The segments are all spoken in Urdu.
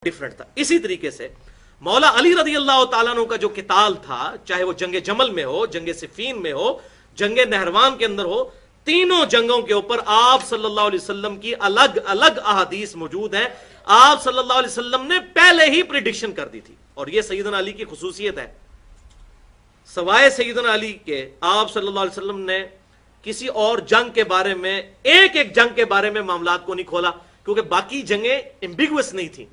ڈفرنٹ تھا. اسی طریقے سے مولا علی رضی اللہ تعالیٰ عنہ کا جو قتال تھا، چاہے وہ جنگ جمل میں ہو، جنگ صفین میں ہو، جنگ نہروان کے اندر ہو، تینوں جنگوں کے اوپر آپ صلی اللہ علیہ وسلم کی الگ الگ احادیث موجود ہیں. آپ صلی اللہ علیہ وسلم نے پہلے ہی پریڈکشن کر دی تھی، اور یہ سیدنا علی کی خصوصیت ہے. سوائے سیدنا علی کے آپ صلی اللہ علیہ وسلم نے کسی اور جنگ کے بارے میں، ایک ایک جنگ کے بارے میں معاملات کو نہیں کھولا، کیونکہ باقی جنگیں ایمبیگوس نہیں تھیں.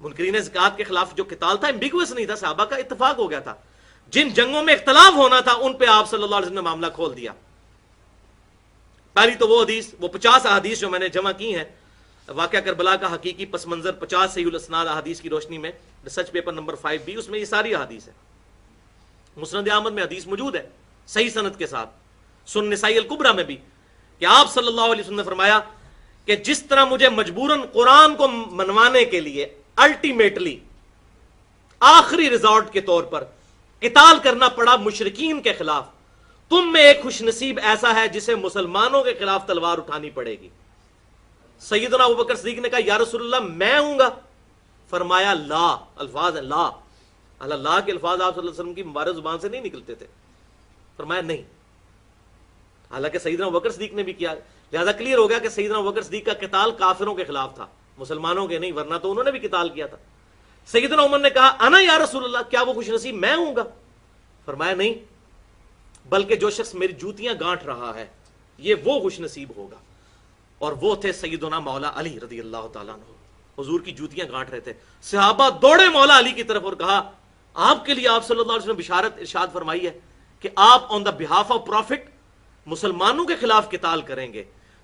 منکرین زکات کے خلاف جو قتال تھا ایمبیگوس نہیں تھا، صحابہ کا اتفاق ہو گیا تھا. جن جنگوں میں اختلاف ہونا تھا ان پہ آپ صلی اللہ علیہ وسلم نے معاملہ کھول دیا. پہلی تو وہ حدیث، وہ 50 احادیث جو میں نے جمع کی ہیں، واقعہ کربلا کا حقیقی پس منظر 50 صحیح الاسناد احادیث کی روشنی میں، ریسرچ پیپر نمبر 5 بھی، اس میں یہ ساری احادیث ہے. مسند احمد میں حدیث موجود ہے صحیح سند کے ساتھ، سنن نسائی الکبریٰ میں بھی، کہ آپ صلی اللہ علیہ وسلم نے فرمایا کہ جس طرح مجھے مجبوراً قرآن کو منوانے کے لیے الٹیمیٹلی آخری ریزارٹ کے طور پر قتال کرنا پڑا مشرکین کے خلاف، تم میں ایک خوش نصیب ایسا ہے جسے مسلمانوں کے خلاف تلوار اٹھانی پڑے گی. سیدنا ابوبکر صدیق نے کہا یا رسول اللہ میں ہوں گا. فرمایا لا، الفاظ ہے لا، اللہ کے الفاظ آپ صلی اللہ علیہ وسلم کی مبارک زبان سے نہیں نکلتے تھے. فرمایا نہیں، حالانکہ سیدنا ابوبکر صدیق نے بھی کیا. لہذا کلیئر ہو گیا کہ سیدنا ابوبکر صدیق کا قتال کافروں کے خلاف تھا، مسلمانوں کے نہیں، ورنہ تو انہوں نے بھی قتال کیا تھا. سیدنا عمر نے کہا انا یا رسول اللہ، کیا وہ خوش نصیب میں ہوں گا؟ فرمایا نہیں، بلکہ جو شخص میری جوتیاں گانٹ رہا ہے یہ وہ خوش نصیب ہوگا. اور وہ تھے سیدنا مولا علی رضی اللہ تعالیٰ عنہ، حضور کی جوتیاں گانٹ رہے تھے. صحابہ دوڑے مولا علی کی طرف اور کہا آپ کے لیے آپ صلی اللہ علیہ وسلم بشارت ارشاد فرمائی ہے کہ آپ آن دا بہاف آف پروفٹ مسلمانوں کے خلاف قتال کریں گے،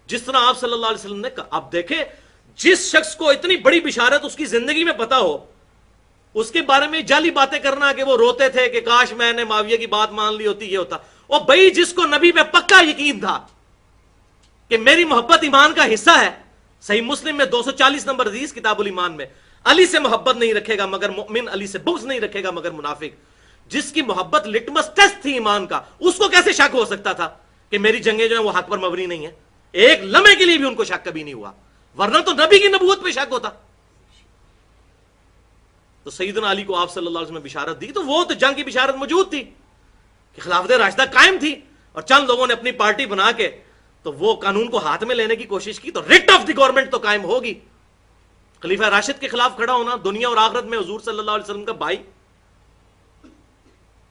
جس طرح آپ صلی اللہ علیہ وسلم نے کہا. اب دیکھیں، جس شخص کو اتنی بڑی بشارت اس کی زندگی میں پتا ہو، اس کے بارے میں جعلی باتیں کرنا کہ وہ روتے تھے کہ کاش میں نے معاویہ کی بات مان لی ہوتی، یہ ہوتا. اور بھائی جس کو نبی پہ پکا یقین تھا کہ میری محبت ایمان کا حصہ ہے، صحیح مسلم میں 240 نمبر حدیث کتاب الایمان میں، علی سے محبت نہیں رکھے گا مگر مؤمن، علی سے بغض نہیں رکھے گا مگر منافق. جس کی محبت لٹمس ٹیسٹ تھی ایمان کا، اس کو کیسے شک ہو سکتا تھا کہ میری جنگیں جو ہیں وہ حق پر مبنی نہیں ہیں؟ ایک لمحے کے لیے بھی ان کو شک کبھی نہیں ہوا، ورنہ تو نبی کی نبوت پہ شک ہوتا. تو سیدنا علی کو آپ صلی اللہ علیہ وسلم نے بشارت دی، تو وہ تو جنگ کی بشارت موجود تھی کہ خلافت راشدہ قائم تھی، اور چند لوگوں نے اپنی پارٹی بنا کے تو وہ قانون کو ہاتھ میں لینے کی کوشش کی، تو ریٹ آف دی گورنمنٹ تو قائم ہوگی. خلیفہ راشد کے خلاف کھڑا ہونا، دنیا اور آخرت میں حضور صلی اللہ علیہ وسلم کا بھائی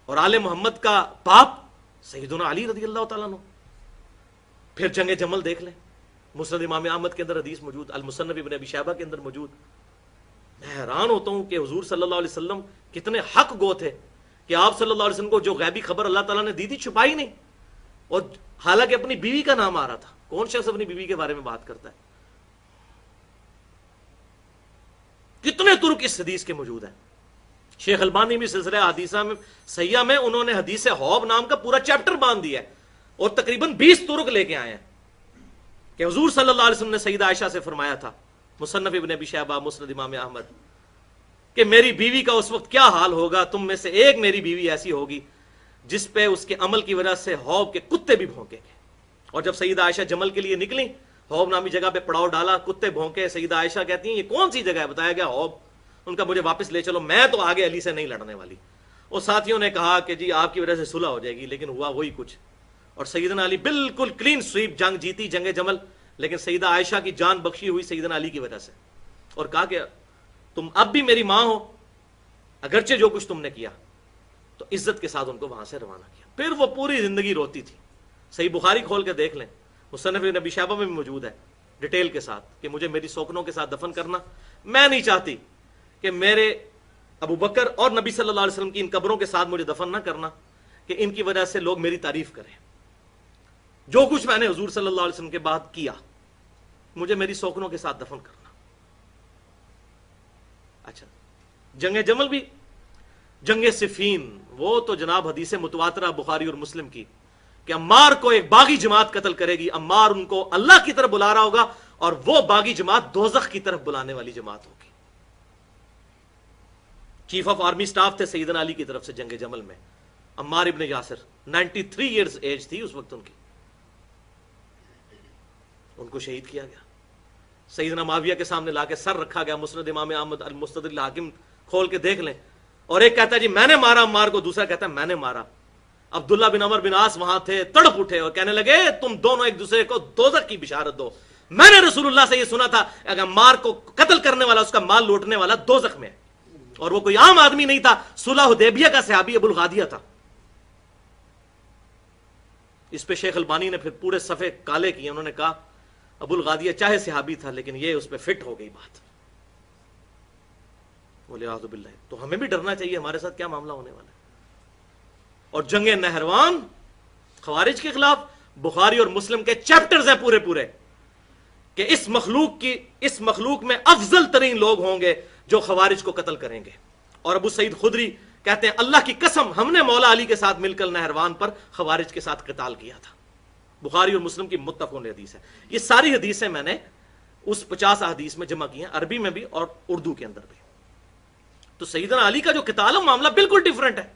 اور آل محمد کا باپ سیدنا علی رضی اللہ تعالیٰ عنہ. پھر جنگ جمل دیکھ لیں، مسند امام احمد کے اندر حدیث موجود، المصنف ابن ابی شیبہ کے اندر موجود. میں حیران ہوتا ہوں کہ حضور صلی اللہ علیہ وسلم کتنے حق گو تھے کہ آپ صلی اللہ علیہ وسلم کو جو غیبی خبر اللہ تعالیٰ نے دی تھی چھپائی نہیں، اور حالانکہ اپنی بیوی کا نام آ رہا تھا. کون شخص اپنی بیوی کے بارے میں بات کرتا ہے؟ کتنے ترک اس حدیث کے موجود ہیں. شیخ البانی بھی سلسلہ حدیثہ میں صحیحہ میں انہوں نے حدیث حوب نام کا پورا چیپٹر باندھ دیا ہے، اور تقریباً 20 ترک لے کے آئے ہیں کہ حضور صلی اللہ علیہ وسلم نے سیدہ عائشہ سے فرمایا تھا، مصنف ابن ابی شیبہ، مسند امام احمد، کہ میری بیوی کا اس وقت کیا حال ہوگا، تم میں سے ایک میری بیوی ایسی ہوگی جس پہ اس کے عمل کی وجہ سے حوب کے کتے بھی بھونکیں گے. اور جب سیدہ عائشہ جمل کے لیے نکلی، حوب نامی جگہ پہ پڑاؤ ڈالا، کتے بھونکے. سیدہ عائشہ کہتی ہیں یہ کون سی جگہ ہے؟ بتایا گیا حوب. ان کا مجھے واپس لے چلو، میں تو آگے علی سے نہیں لڑنے والی. اور ساتھیوں نے کہا کہ جی آپ کی وجہ سے صلح ہو جائے گی، لیکن ہوا وہی کچھ. اور سیدنا علی بالکل کلین سویپ جنگ جیتی، جنگ جمل، لیکن سیدہ عائشہ کی جان بخشی ہوئی سیدنا علی کی وجہ سے. اور کہا کہ تم اب بھی میری ماں ہو، اگرچہ جو کچھ تم نے کیا. تو عزت کے ساتھ ان کو وہاں سے روانہ کیا. پھر وہ پوری زندگی روتی تھی. صحیح بخاری کھول کے دیکھ لیں، مصنف ابن ابی شیبہ میں بھی موجود ہے ڈیٹیل کے ساتھ کہ مجھے میری سوکنوں کے ساتھ دفن کرنا، میں نہیں چاہتی کہ میرے ابو بکر اور نبی صلی اللہ علیہ وسلم کی ان قبروں کے ساتھ مجھے دفن نہ کرنا کہ ان کی وجہ سے لوگ میری تعریف کریں. جو کچھ میں نے حضور صلی اللہ علیہ وسلم کے بعد کیا، مجھے میری سوکنوں کے ساتھ دفن کرنا. اچھا، جنگ جمل بھی، جنگ صفین، وہ تو جناب حدیث متواترہ بخاری اور مسلم کی کہ عمار کو ایک باغی جماعت قتل کرے گی. عمار ان کو اللہ کی طرف بلا رہا ہوگا، اور وہ باغی جماعت دوزخ کی طرف بلانے والی جماعت ہوگی. چیف آف آرمی سٹاف تھے سیدنا علی کی طرف سے جنگ جمل میں عمار ابن یاسر. 93 ایئرز ایج تھی اس وقت ان کی. ان کو شہید کیا گیا. سیدنا معاویہ کے سامنے لا کے سر رکھا گیا، مسند امام احمد المستدرک الحاکم کھول کے دیکھ لیں، اور ایک کہتا ہے جی میں نے مارا عمار کو، دوسرا کہتا ہے میں نے مارا۔ عبداللہ بن عمر بن عاص وہاں تھے، تڑپ اٹھے اور کہنے لگے تم دونوں ایک دوسرے کو دوزخ کی بشارت دو، میں نے رسول اللہ سے یہ سنا تھا اگر عمار کو قتل کرنے والا، اس کا مال لوٹنے والا دوزخ میں ہے، اور وہ کوئی عام آدمی نہیں تھا، صلح حدیبیہ کا صحابی ابو الغادیہ تھا۔ اس پہ شیخ البانی نے پھر پورے صفحے کالے کیے، انہوں نے کہا ابو الغادیہ چاہے صحابی تھا لیکن یہ اس پہ فٹ ہو گئی بات، بولے اعوذ باللہ۔ تو ہمیں بھی ڈرنا چاہیے ہمارے ساتھ کیا معاملہ ہونے والا ہے۔ اور جنگ نہروان خوارج کے خلاف بخاری اور مسلم کے چیپٹرز ہیں پورے پورے کہ اس مخلوق میں افضل ترین لوگ ہوں گے جو خوارج کو قتل کریں گے۔ اور ابو سعید خدری کہتے ہیں اللہ کی قسم ہم نے مولا علی کے ساتھ مل کر نہروان پر خوارج کے ساتھ قتال کیا تھا۔ بخاری اور مسلم کی متفق حدیث ہے۔ یہ ساری حدیثیں میں نے اس 50 احادیث میں جمع کی ہیں، عربی میں بھی اور اردو کے اندر بھی۔ تو سیدنا علی کا جو قتال ہے معاملہ بالکل ڈیفرنٹ ہے۔